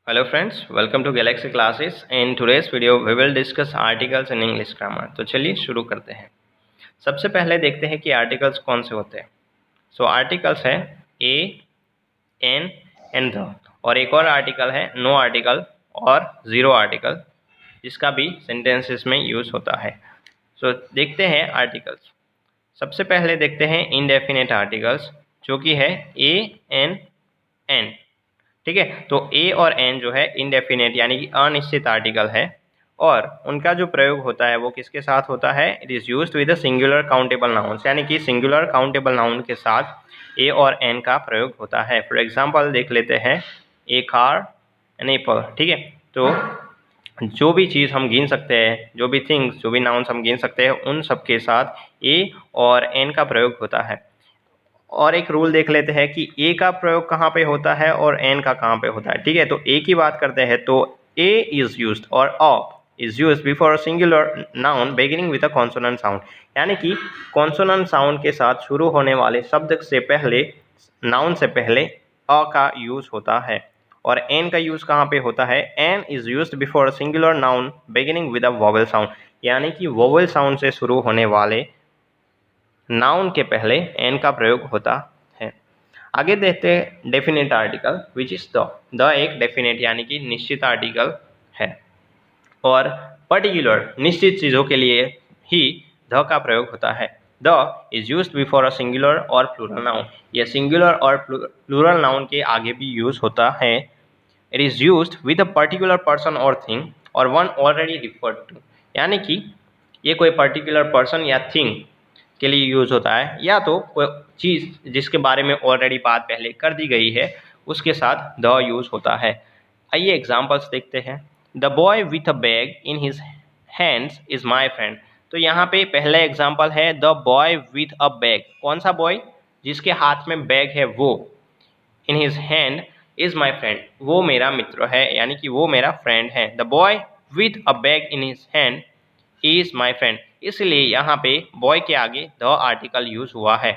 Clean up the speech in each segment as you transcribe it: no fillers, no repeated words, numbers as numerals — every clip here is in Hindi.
Hello friends, welcome to Galaxy Classes. In today's video, we will discuss articles in English grammar. तो चलिए शुरू करते हैं। सबसे पहले देखते हैं कि आर्टिकल्स कौन से होते हैं। आर्टिकल्स है ए, एन एंड द, और एक और आर्टिकल है नो आर्टिकल और जीरो आर्टिकल, जिसका भी सेंटेंसेस में यूज होता है। देखते हैं आर्टिकल्स। सबसे पहले देखते हैं इनडेफिनेट आर्टिकल्स, जो कि है ए, एन। ठीक है, तो ए और एन जो है इनडेफिनेट यानी कि अनिश्चित आर्टिकल है, और उनका जो प्रयोग होता है वो किसके साथ होता है? It is used with the singular countable nouns, यानी कि सिंगुलर काउंटेबल नाउन के साथ ए और एन का प्रयोग होता है। फॉर एग्जांपल देख लेते हैं, ए कार, एन एप्पल। ठीक है, तो जो भी चीज़ हम गिन सकते हैं, जो भी थिंग्स, जो भी नाउन्स हम गिन सकते हैं, उन सब के साथ ए और एन का प्रयोग होता है। और एक रूल देख लेते हैं कि ए का प्रयोग कहाँ पे होता है और एन का कहाँ पे होता है। ठीक है, तो ए की बात करते हैं तो ए इज यूज्ड और a is used before a singular noun beginning with a consonant sound, यानी कि कॉन्सोनेंट साउंड के साथ शुरू होने वाले शब्द से पहले, नाउन से पहले अ का यूज होता है। और एन का यूज कहाँ पे होता है? An is used before a singular noun beginning with a vowel sound, यानी कि वोवेल साउंड से शुरू होने वाले नाउन के पहले एन का प्रयोग होता है। आगे देखते हैं definite article which is the एक डेफिनेट यानी कि निश्चित आर्टिकल है, और पर्टिकुलर निश्चित चीज़ों के लिए ही द का प्रयोग होता है। The is used before a singular और प्लूरल नाउन, यह सिंगुलर और प्लूरल नाउन के आगे भी यूज होता है। It is used with a particular person और थिंग और वन ऑलरेडी रिफर्ड टू, यानी कि ये कोई पर्टिकुलर पर्सन या थिंग के लिए यूज होता है, या तो कोई चीज़ जिसके बारे में ऑलरेडी बात पहले कर दी गई है उसके साथ द यूज होता है। आइए एग्जांपल्स देखते हैं। The boy with a bag in his hands is my friend. तो यहाँ पे पहला एग्जाम्पल है the boy with a bag. कौन सा बॉय? जिसके हाथ में बैग है वो। In his hand is my friend, वो मेरा मित्र है, यानी कि वो मेरा फ्रेंड है। The boy with a bag in his hand is my friend, इसलिए यहाँ पे बॉय के आगे द आर्टिकल यूज हुआ है।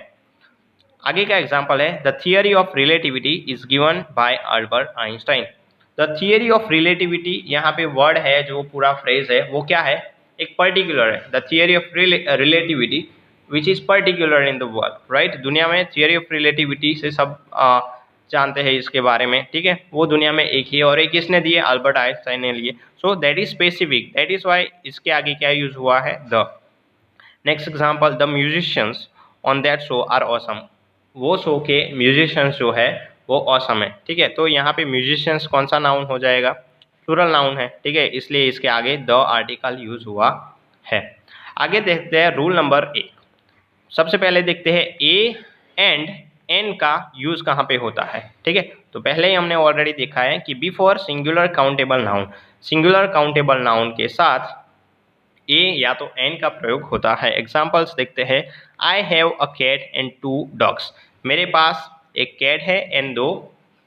आगे का एग्जाम्पल है the theory of relativity is given by Albert Einstein. The theory of relativity, यहाँ पे वर्ड है, जो पूरा फ्रेज है वो क्या है? एक पर्टिकुलर है। The theory of relativity which is particular in the world, right. दुनिया में थियरी ऑफ रिलेटिविटी से सब जानते हैं इसके बारे में। ठीक है, वो दुनिया में एक ही है, और एक किसने दिए? अल्बर्ट आइंस्टाइन ने लिए। So that is specific, that is why इसके आगे क्या यूज हुआ है? The. Next example, the musicians on that show are awesome. वो शो के म्यूजिशियंस जो है वो ऑसम है। ठीक है, तो यहाँ पे म्यूजिशियंस कौन सा नाउन हो जाएगा? प्लूरल नाउन है। ठीक है, इसलिए इसके आगे द आर्टिकल यूज हुआ है। आगे देखते हैं रूल नंबर 1। सबसे पहले देखते हैं ए एंड एन का यूज कहाँ पे होता है। ठीक है, तो पहले ही हमने ऑलरेडी देखा है कि before singular countable noun, singular countable noun के साथ ए या तो एन का प्रयोग होता है। एग्जाम्पल्स देखते हैं। I have a cat and 2 dogs. मेरे पास एक कैट है एंड 2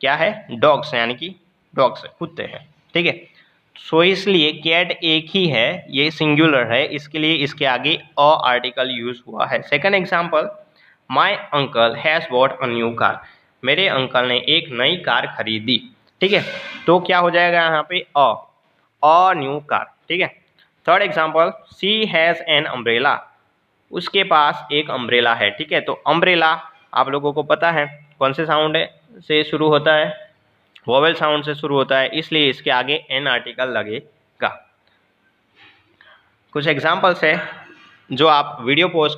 क्या है? डॉग्स, यानी कि डॉग्स है, कुत्ते हैं। ठीक है, सो इसलिए कैट एक ही है, ये सिंगुलर है, इसके लिए इसके आगे अ आर्टिकल यूज हुआ है। Second example, my uncle has bought a new car. मेरे अंकल ने एक नई कार खरीदी। ठीक है, तो क्या हो जाएगा यहाँ पे? A new car. ठीक है, third example, she has an umbrella. उसके पास एक अम्ब्रेला है। ठीक है, तो अम्ब्रेला आप लोगों को पता है कौन से साउंड से शुरू होता है? वोवेल साउंड से शुरू होता है, इसलिए इसके आगे एन आर्टिकल लगेगा। कुछ एग्जाम्पल्स है जो आप वीडियो पॉज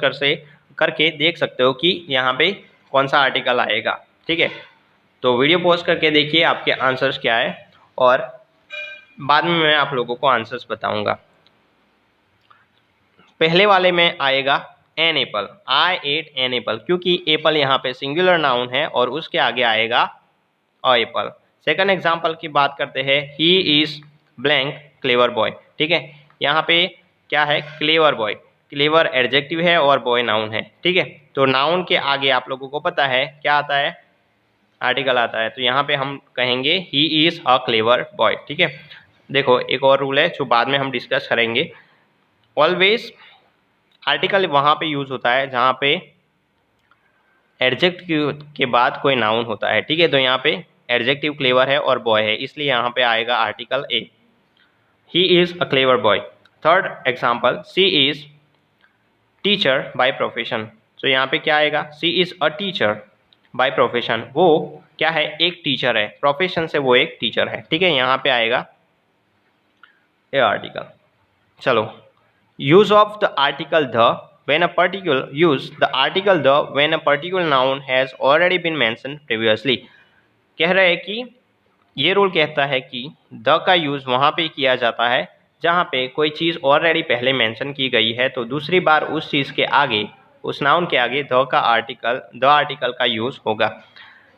करके देख सकते हो कि यहाँ पे कौन सा आर्टिकल आएगा। ठीक है, तो वीडियो पॉज करके देखिए आपके आंसर्स क्या है, और बाद में मैं आप लोगों को आंसर्स बताऊंगा। पहले वाले में आएगा an apple. I eight an apple, क्योंकि एप्पल यहाँ पे सिंगुलर नाउन है और उसके आगे आएगा अ एप्पल। सेकंड एग्जाम्पल की बात करते हैं, he is blank clever boy. ठीक है, यहाँ पे क्या है? Clever boy. क्लेवर एडजेक्टिव है और बॉय नाउन है। ठीक है, तो नाउन के आगे आप लोगों को पता है क्या आता है? आर्टिकल आता है। तो यहाँ पे हम कहेंगे he is a clever boy. ठीक है, देखो एक और रूल है जो बाद में हम डिस्कस करेंगे। ऑलवेज आर्टिकल वहाँ पे यूज होता है जहाँ पे एडजेक्ट के बाद कोई नाउन होता है। ठीक है, तो यहाँ पे एडजेक्टिव क्लेवर है और बॉय है, इसलिए यहाँ पे आएगा article a. He is a clever boy. Third example, she is teacher by profession. तो यहाँ पे क्या आएगा, she is a teacher by profession, वो क्या है, एक टीचर है, प्रोफेशन से वो एक टीचर है, ठीक है, यहाँ पे आएगा ये आर्टिकल। चलो, use of the article the when a particular use the article the when a particular noun has already been mentioned previously। कह रहे हैं कि ये रूल कहता है कि द का यूज वहाँ पे किया जाता है जहाँ पे कोई चीज़ ऑलरेडी पहले मेंशन की गई है, तो दूसरी बार उस चीज़ के आगे, उस नाउन के आगे द आर्टिकल का यूज होगा।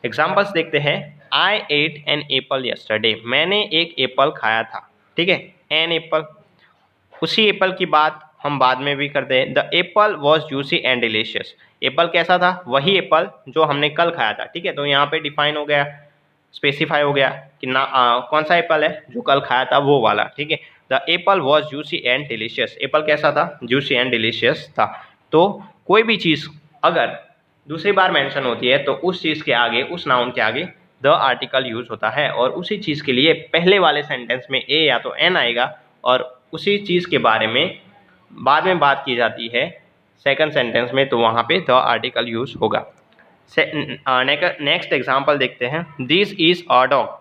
एग्जाम्पल्स देखते हैं। आई एट एन एप्पल यस्टरडे, मैंने एक एप्पल खाया था, ठीक है, एन एप्पल। उसी एप्पल की बात हम बाद में भी करते हैं। The Apple was juicy and delicious, Apple कैसा था, वही एप्पल जो हमने कल खाया था, ठीक है। तो यहाँ पे डिफाइन हो गया, स्पेसिफाई हो गया कि कौन सा एप्पल है, जो कल खाया था वो वाला, ठीक है। The Apple was juicy and delicious, Apple कैसा था, जूसी एंड डिलीशियस था। तो कोई भी चीज़ अगर दूसरी बार मेंशन होती है तो उस चीज़ के आगे, उस नाउन के आगे द आर्टिकल यूज होता है, और उसी चीज़ के लिए पहले वाले सेंटेंस में ए या तो एन आएगा, और उसी चीज़ के बारे में बाद में बात की जाती है सेकंड सेंटेंस में, तो वहाँ पे द आर्टिकल यूज होगा। नेक्स्ट एग्जांपल देखते हैं। दिस इज अ डॉग,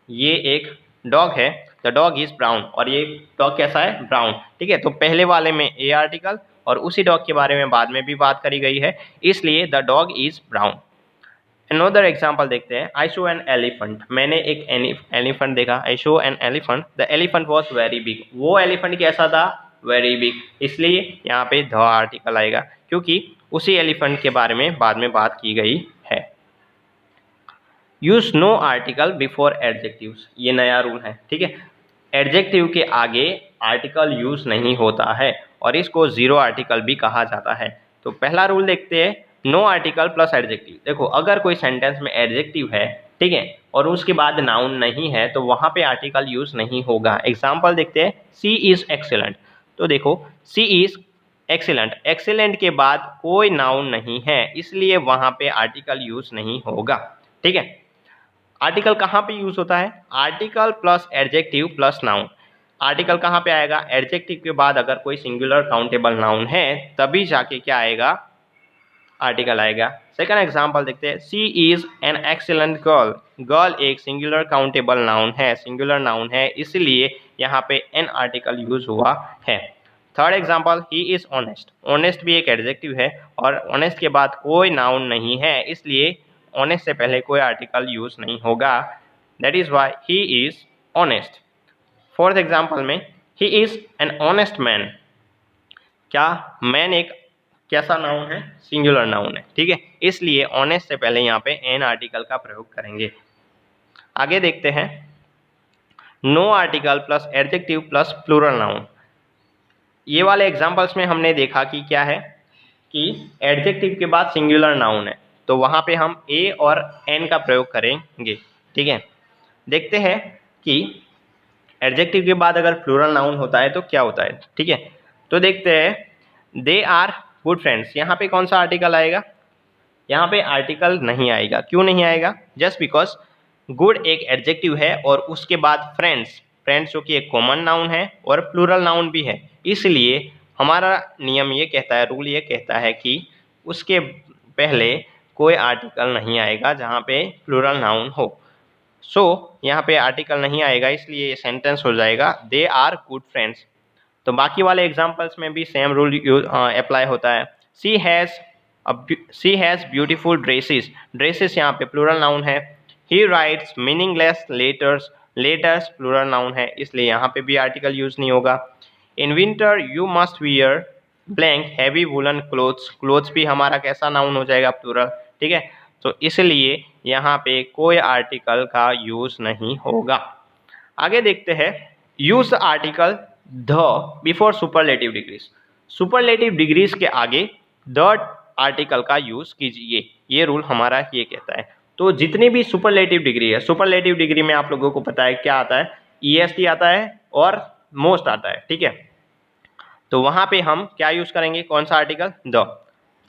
ये एक डॉग है। द डॉग इज ब्राउन, और ये डॉग कैसा है, ब्राउन, ठीक है। तो पहले वाले में ए आर्टिकल और उसी डॉग के बारे में बाद में भी बात करी गई है, इसलिए the dog is brown. Another example देखते हैं। आई शो एन एलिफेंट, मैंने एक एलिफेंट देखा। I show an elephant, the elephant was very big, वो एलिफेंट कैसा था, वेरी बिग, इसलिए यहाँ पे द आर्टिकल आएगा, क्योंकि उसी एलिफेंट के बारे में बाद में बात की गई है। Use no article before adjectives, ये नया रूल है, ठीक है। एडजेक्टिव के आगे आर्टिकल यूज नहीं होता है, और इसको जीरो आर्टिकल भी कहा जाता है। तो पहला रूल देखते हैं, नो आर्टिकल प्लस एडजेक्टिव। देखो, अगर कोई सेंटेंस में एडजेक्टिव है, ठीक है, और उसके बाद नाउन नहीं है, तो वहाँ पे आर्टिकल यूज नहीं होगा। एग्जाम्पल देखते हैं। सी इज एक्सीलेंट, तो देखो सी इज एक्सीलेंट, एक्सीलेंट के बाद कोई नाउन नहीं है, इसलिए वहाँ पे आर्टिकल यूज नहीं होगा, ठीक है। आर्टिकल कहाँ पे यूज होता है, article plus adjective plus noun. Article कहाँ पे आएगा, एडजेक्टिव के बाद अगर कोई सिंगुलर काउंटेबल नाउन है तभी जाके क्या आएगा, आर्टिकल आएगा। सेकंड एग्जांपल देखते हैं। She is an excellent girl, girl एक सिंगुलर काउंटेबल नाउन है, सिंगुलर नाउन है, इसलिए यहाँ पे एन आर्टिकल यूज हुआ है। Third example, he is honest, honest भी एक एडजेक्टिव है, और ऑनेस्ट के बाद कोई नाउन नहीं है, इसलिए ऑनेस्ट से पहले कोई आर्टिकल यूज नहीं होगा। That is why he is honest. Fourth example में, he is an honest man, क्या मैन एक कैसा नाउन है, सिंगुलर नाउन है, ठीक है, इसलिए ऑनेस्ट से पहले यहाँ पे एन आर्टिकल का प्रयोग करेंगे। आगे देखते हैं। No article plus adjective plus plural noun. ये वाले एग्जांपल्स में हमने देखा कि क्या है कि एडजेक्टिव के बाद सिंगुलर नाउन है, तो वहाँ पे हम ए और एन का प्रयोग करेंगे, ठीक है। देखते हैं कि एडजेक्टिव के बाद अगर प्लूरल नाउन होता है तो क्या होता है, ठीक है। तो देखते हैं। दे आर गुड फ्रेंड्स, यहाँ पे कौन सा आर्टिकल आएगा, यहाँ पे आर्टिकल नहीं आएगा। क्यों नहीं आएगा, जस्ट बिकॉज गुड एक एडजेक्टिव है और उसके बाद फ्रेंड्स, फ्रेंड्स जो कि एक कॉमन नाउन है और प्लूरल नाउन भी है, इसलिए हमारा नियम ये कहता है, रूल ये कहता है कि उसके पहले कोई आर्टिकल नहीं आएगा जहाँ पे प्लूरल नाउन हो। सो यहाँ पे आर्टिकल नहीं आएगा, इसलिए ये सेंटेंस हो जाएगा दे आर गुड फ्रेंड्स। तो बाकी वाले एग्जाम्पल्स में भी सेम रूल अप्लाई होता है। She has beautiful dresses, dresses यहाँ पे प्लूरल नाउन है। He writes meaningless letters, letters plural noun है, इसलिए यहाँ पे भी आर्टिकल यूज नहीं होगा। In winter you must wear blank heavy woollen clothes, clothes भी हमारा कैसा नाउन हो जाएगा, प्लूरल, ठीक है। तो इसलिए यहाँ पे कोई आर्टिकल का यूज नहीं होगा। आगे देखते हैं। Use article the before superlative degrees, superlative degrees के आगे द आर्टिकल का यूज कीजिए, ये रूल हमारा ये कहता है। तो जितनी भी सुपरलेटिव डिग्री है, सुपरलेटिव डिग्री में आप लोगों को पता है क्या आता है, EST आता है और मोस्ट आता है, ठीक है। तो वहाँ पे हम क्या यूज करेंगे, कौन सा आर्टिकल, द।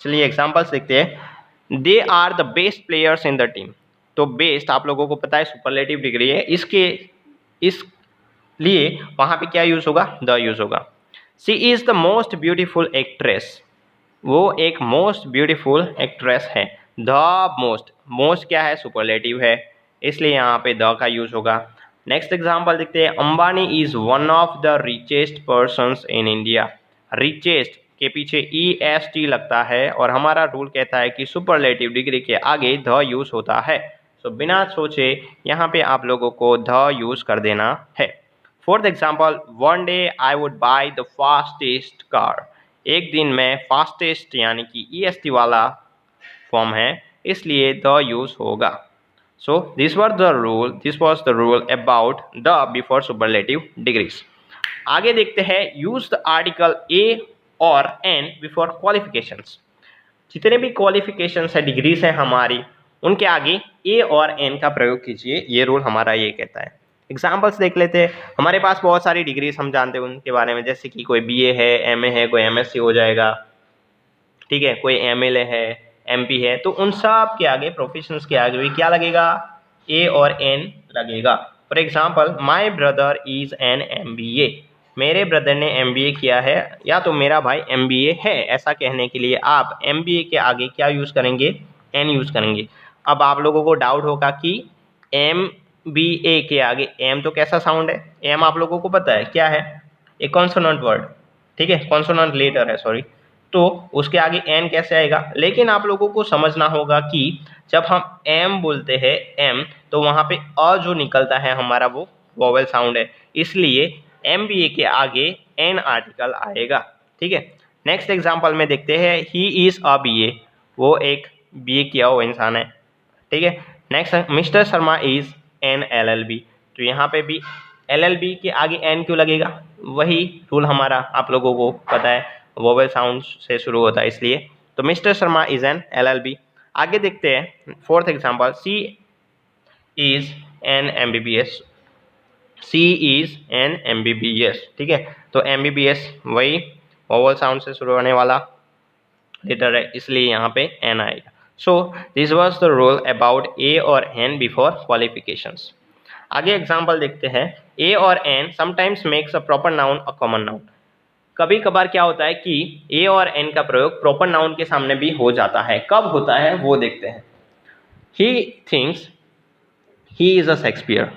चलिए एग्जाम्पल्स देखते हैं। They are the best players in the team, तो बेस्ट आप लोगों को पता है सुपरलेटिव डिग्री है, इसलिए वहाँ पे क्या यूज़ होगा, द यूज़ होगा। She is the most beautiful actress, वो एक मोस्ट ब्यूटीफुल एक्ट्रेस है। द मोस्ट क्या है, सुपरलेटिव है, इसलिए यहाँ पे द का यूज़ होगा। नेक्स्ट एग्जाम्पल देखते हैं, Ambani is one of the richest persons in India. Richest के पीछे EST लगता है और हमारा रूल कहता है कि सुपरलेटिव डिग्री के आगे द यूज़ होता है। तो बिना सोचे यहाँ पे आप लोगों को द यूज़ कर देना है। Fourth example, one day I would by the fastest car. एक दिन में फास्टेस्ट यानी कि EST वाला फॉर्म है, इसलिए द यूज़ होगा। So this was the rule about the before superlative degrees. आगे देखते हैं, यूज द आर्टिकल ए और एन बिफोर क्वालिफिकेशंस। जितने भी क्वालिफिकेशंस है, डिग्रीज है हमारी, उनके आगे ए और एन का प्रयोग कीजिए, ये रूल हमारा ये कहता है। एग्जाम्पल्स देख लेते हैं। हमारे पास बहुत सारी डिग्रीज हम जानते हैं उनके बारे में, जैसे कि कोई BA है, MA है, कोई MSc हो जाएगा, ठीक है, कोई MLA है, MP है, तो उन सब के आगे, प्रोफेशंस के आगे भी क्या लगेगा, ए और एन लगेगा। For example, my brother is an MBA, मेरे ब्रदर ने MBA किया है, या तो मेरा भाई MBA है, ऐसा कहने के लिए आप MBA के आगे क्या यूज़ करेंगे, एन यूज़ करेंगे। अब आप लोगों को डाउट होगा कि MBA के आगे एम तो कैसा साउंड है, एम आप लोगों को पता है क्या है, एक कॉन्सोनेंट वर्ड, ठीक है, कॉन्सोनेंट लेटर है, सॉरी, तो उसके आगे एन कैसे आएगा। लेकिन आप लोगों को समझना होगा कि जब हम एम बोलते हैं एम, तो वहाँ पे अ जो निकलता है हमारा वो वोवेल साउंड है, इसलिए MBA के आगे एन आर्टिकल आएगा, ठीक है। नेक्स्ट एग्जांपल में देखते हैं, ही इज़ अ BA, वो एक BA किया हुआ इंसान है, ठीक है। Next, mister Sharma is an LLB, तो यहाँ पे भी LLB के आगे एन क्यों लगेगा, वही रूल हमारा आप लोगों को पता है, वोवेल साउंड से शुरू होता है, इसलिए तो mister Sharma is an LLB। आगे देखते हैं, fourth example, she is an MBBS, she is an MBBS, ठीक है, तो MBBS वही वोवेल साउंड से शुरू होने वाला लेटर है, इसलिए यहाँ पे एन आएगा। So this was the rule about a और एन बिफोर क्वालिफिकेशंस। आगे एग्जांपल देखते हैं, ए और an sometimes makes a proper noun a common noun. कभी कभार क्या होता है कि ए और एन का प्रयोग प्रॉपर नाउन के सामने भी हो जाता है, कब होता है वो देखते हैं। He thinks he is a Shakespeare,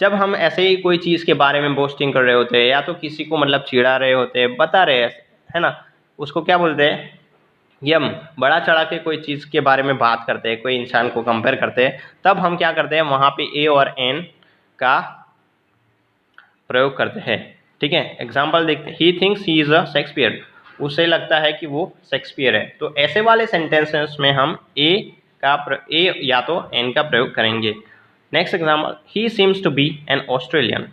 जब हम ऐसे ही कोई चीज़ के बारे में बोस्टिंग कर रहे होते हैं, या तो किसी को मतलब चिढ़ा रहे होते हैं, बता रहे हैं, है ना, उसको क्या बोलते हैं, ये हम बड़ा चढ़ा के कोई चीज़ के बारे में बात करते हैं, कोई इंसान को कंपेयर करते हैं, तब हम क्या करते हैं, वहाँ पे ए और एन का प्रयोग करते हैं, ठीक है। एग्जाम्पल देखते हैं, he thinks he is a Shakespeare, उसे लगता है कि वो शेक्सपियर है, तो ऐसे वाले सेंटेंसेस में हम ए या तो एन का प्रयोग करेंगे। Next example, he seems to be an Australian,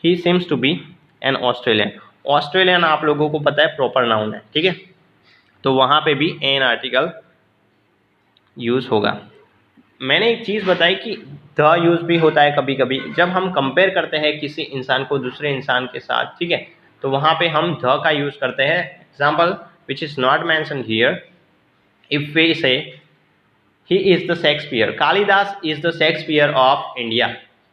he seems to be an Australian, Australian आप लोगों को पता है प्रॉपर नाउन है, ठीक है, तो वहाँ पे भी एन आर्टिकल यूज होगा। मैंने एक चीज़ बताई कि द यूज़ भी होता है कभी कभी, जब हम कंपेयर करते हैं किसी इंसान को दूसरे इंसान के साथ, ठीक है, तो वहाँ पे हम द का यूज़ करते हैं। Example which is not mention here, if we say he is the Shakespeare, Kalidas is the Shakespeare of India,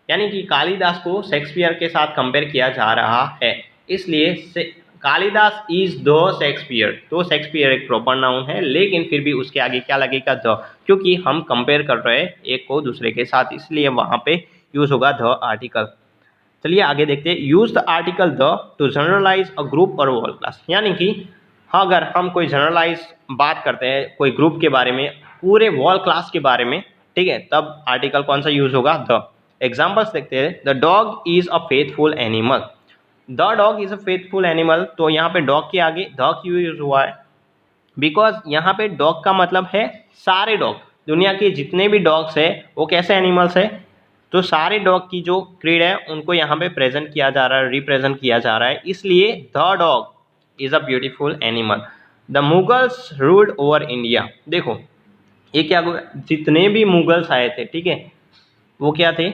यानी कि कालिदास को शेक्सपियर के साथ कंपेयर किया जा रहा है, इसलिए कालिदास इज द शेक्सपियर, तो शेक्सपियर एक प्रॉपर नाउन है, लेकिन फिर भी उसके आगे क्या लगेगा, द, क्योंकि हम कंपेयर कर रहे हैं एक को दूसरे के साथ, इसलिए वहाँ पे यूज होगा द आर्टिकल। चलिए आगे देखते हैं, use the article the to generalise a group और वर्ल्ड क्लास, यानी कि हाँ, अगर हम कोई जनरलाइज बात करते हैं कोई ग्रुप के बारे में, पूरे वर्ल्ड क्लास के बारे में, ठीक है, तब आर्टिकल कौन सा यूज होगा, द। एग्जाम्पल्स देखते हैं, the dog is a faithful animal, the dog is a faithful animal, तो यहाँ पे डॉग के आगे द क्यों यूज हुआ है, बिकॉज यहाँ पे डॉग का मतलब है सारे डॉग, दुनिया के जितने भी डॉग्स है वो कैसे एनिमल्स है, तो सारे डॉग की जो क्रीड है उनको यहाँ पे प्रेजेंट किया जा रहा है, रिप्रेजेंट किया जा रहा है, इसलिए the dog is a beautiful animal. The Mughals ruled over India, देखो ये क्या, जितने भी मुगल्स आए थे, ठीक है, वो क्या थे,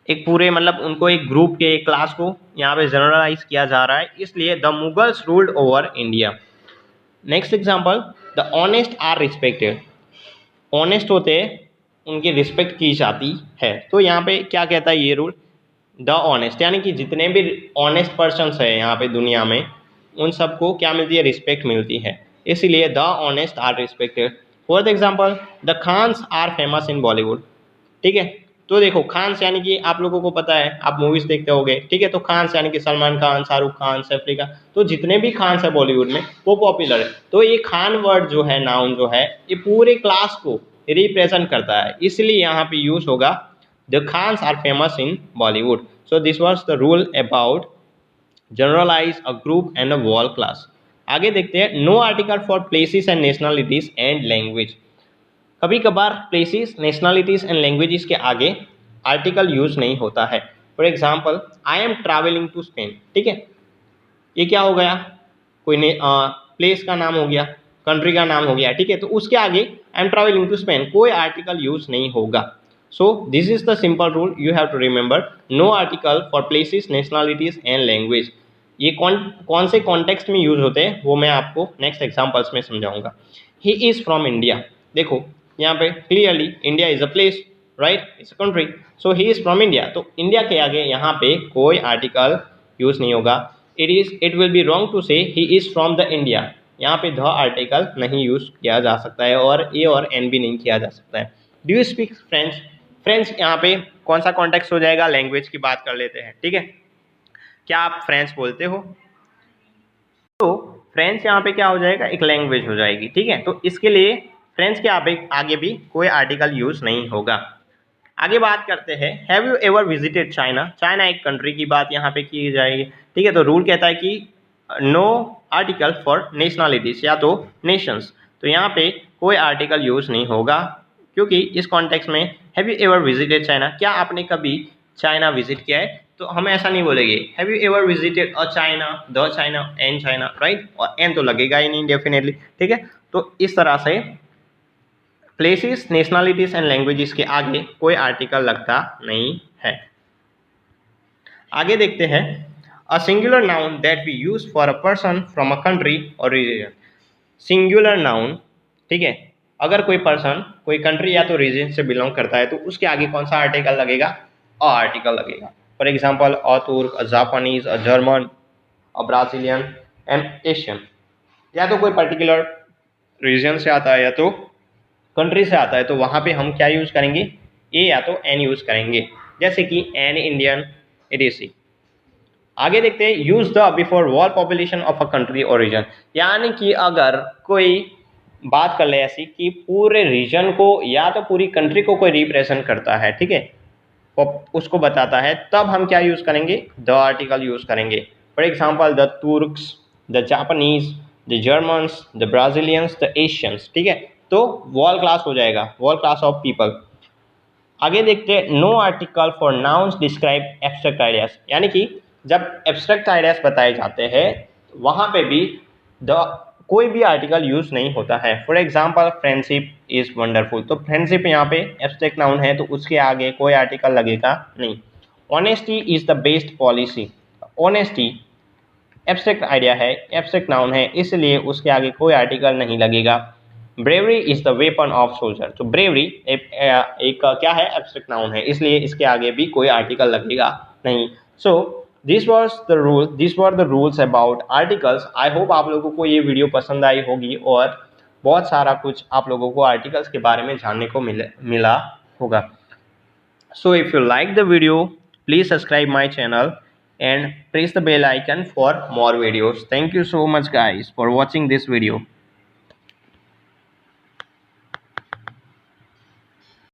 एक पूरे मतलब उनको एक ग्रुप के, एक क्लास को यहाँ पे जनरलाइज किया जा रहा है, इसलिए the Mughals ruled over India. Next example, the honest are respected, honest होते हैं उनकी रिस्पेक्ट की जाती है। तो यहाँ पे क्या कहता है ये रूल, द ऑनेस्ट, यानी कि जितने भी ऑनेस्ट पर्सन्स है यहाँ पे दुनिया में, उन सबको क्या मिलती है, रिस्पेक्ट मिलती है, इसीलिए the honest are respected. For example, the Khans are famous in Bollywood. ठीक है, तो देखो खान्स यानी कि आप लोगों को पता है, आप मूवीज देखते होगे, ठीक है, तो खान्स यानी कि सलमान खान, शाहरुख खान, सैफ अली खान, तो जितने भी खान्स है बॉलीवुड में वो पॉपुलर है। तो ये खान वर्ड जो है, नाउन जो है, ये पूरे क्लास को रिप्रेजेंट करता है, इसलिए यहाँ पे यूज होगा the Khans are famous in Bollywood. So this was the rule about generalise a group and a whole class. आगे देखते हैं, no article for places and nationalities and language. कभी कभार प्लेसेस, नेशनलिटीज एंड लैंग्वेजेस के आगे आर्टिकल यूज नहीं होता है। For example, I am travelling to Spain. ठीक है, ये क्या हो गया, कोई प्लेस का नाम हो गया, कंट्री का नाम हो गया। ठीक है, तो उसके आगे I am travelling to Spain कोई आर्टिकल यूज नहीं होगा। So this is the simple rule you have to remember, no article for places, nationalities and language. ये कौन से कॉन्टेक्स्ट में यूज होते हैं वो मैं आपको नेक्स्ट एग्जाम्पल्स में समझाऊंगा। ही इज फ्रॉम इंडिया, देखो यहाँ पे clearly India is a place, right, it's a country, so he is from India, तो इंडिया के आगे यहाँ पे कोई आर्टिकल यूज नहीं होगा। It will be wrong to say he is from the India, यहाँ पे द आर्टिकल नहीं यूज किया जा सकता है और ए और एन भी नहीं किया जा सकता है। Do you speak French, French यहाँ पे कौन सा कॉन्टेक्स्ट हो जाएगा, लैंग्वेज की बात कर लेते हैं। ठीक है, क्या आप फ्रेंच बोलते हो, तो फ्रेंच यहाँ पे क्या हो जाएगा, एक लैंग्वेज हो जाएगी। ठीक है, तो इसके लिए फ्रेंच के आगे भी कोई आर्टिकल यूज नहीं होगा। आगे बात करते हैं, have you ever visited China. China एक कंट्री की बात यहाँ पे की जाएगी। ठीक है, तो रूल कहता है कि नो आर्टिकल फॉर नेशनलिटीज या तो नेशंस, तो यहाँ पे कोई आर्टिकल यूज नहीं होगा, क्योंकि इस कॉन्टेक्स्ट में have you ever visited China, क्या आपने कभी चाइना विजिट किया है, तो हम ऐसा नहीं बोलेंगे have you ever visited a China, the China, an China, right, और एन तो लगेगा ही नहीं डेफिनेटली। ठीक है, तो इस तरह से प्लेसेस, नेशनलिटीज एंड लैंग्वेजेस के आगे कोई आर्टिकल लगता नहीं है। आगे देखते हैं, a singular noun that we use for a person from a country और रीजन। सिंगुलर नाउन, ठीक है, अगर कोई पर्सन कोई कंट्री या तो रीजन से बिलोंग करता है तो उसके आगे कौन सा आर्टिकल लगेगा, अ आर्टिकल लगेगा। फॉर एग्जाम्पल, अ तुर्क, a Japanese, a German, a Brazilian and Asian, या तो कोई पर्टिकुलर रीजन से आता है या तो कंट्री से आता है, तो वहाँ पे हम क्या यूज़ करेंगे, ए या तो एन यूज़ करेंगे, जैसे कि एन इंडियन, एडीसी। आगे देखते हैं, use the before wall population of a country और रीजन, यानी कि अगर कोई बात कर ले ऐसी कि पूरे रीजन को या तो पूरी कंट्री को कोई रिप्रेजेंट करता है, ठीक है, उसको बताता है, तब हम क्या यूज़ करेंगे, द आर्टिकल यूज़ करेंगे। For example, the Turks, the Japanese, the Germans, the Brazilians, the Asians. ठीक है, तो वॉल क्लास हो जाएगा, वॉल क्लास ऑफ पीपल। आगे देखते हैं, no article for nouns describe abstract ideas, यानी कि जब एब्स्ट्रैक्ट आइडियाज बताए जाते हैं वहाँ पे भी कोई भी आर्टिकल यूज नहीं होता है। For example, friendship is wonderful, तो फ्रेंडशिप यहाँ पे एब्स्ट्रैक्ट नाउन है तो उसके आगे कोई आर्टिकल लगेगा नहीं। Honesty is the best policy, honesty abstract idea है, एब्स्ट्रैक्ट नाउन है, इसलिए उसके आगे कोई आर्टिकल नहीं लगेगा। Bravery is the weapon of soldier, तो ब्रेवरी एक क्या है, एब्स्ट्रैक्ट नाउन है, इसलिए इसके आगे भी कोई आर्टिकल लगेगा नहीं। So this were the rules about articles. I hope आप लोगों को ये वीडियो पसंद आई होगी और बहुत सारा कुछ आप लोगों को आर्टिकल्स के बारे में जानने को मिला होगा। So if you like the video, please subscribe my channel and press the bell icon for more videos. Thank you so much guys for watching this video.